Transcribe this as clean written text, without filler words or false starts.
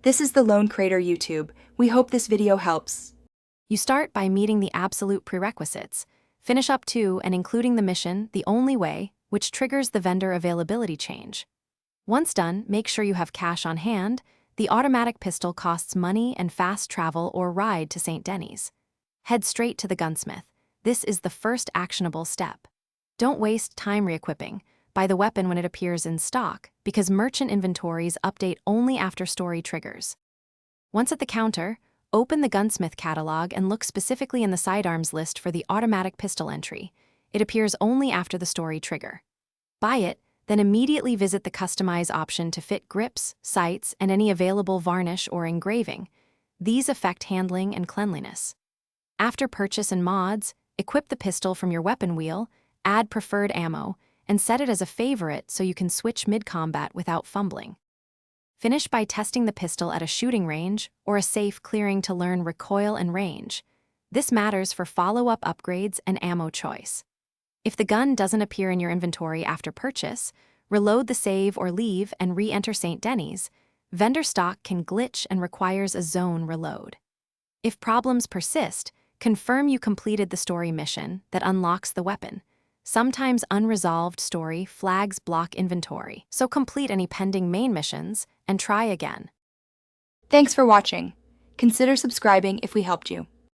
This is the Lone Crater YouTube. We hope this video helps. You start by meeting the absolute prerequisites. Finish up to and including the mission the only way, which triggers the vendor availability change. Once done, make sure you have cash on hand. The automatic pistol costs money and fast travel or ride to St. Denis. Head straight to the gunsmith. This is the first actionable step. Don't waste time re-equipping. Buy the weapon when it appears in stock, because merchant inventories update only after story triggers. Once at the counter, open the gunsmith catalog and look specifically in the sidearms list for the automatic pistol entry. It appears only after the story trigger. Buy it, then immediately visit the Customize option to fit grips, sights, and any available varnish or engraving. These affect handling and cleanliness. After purchase and mods, equip the pistol from your weapon wheel, add preferred ammo, and set it as a favorite so you can switch mid-combat without fumbling. Finish by testing the pistol at a shooting range or a safe clearing to learn recoil and range. This matters for follow-up upgrades and ammo choice. If the gun doesn't appear in your inventory after purchase, reload the save or leave and re-enter St. Denis. Vendor stock can glitch and requires a zone reload. If problems persist, confirm you completed the story mission that unlocks the weapon. Sometimes unresolved story flags block inventory, so complete any pending main missions and try again. Thanks for watching. Consider subscribing if we helped you.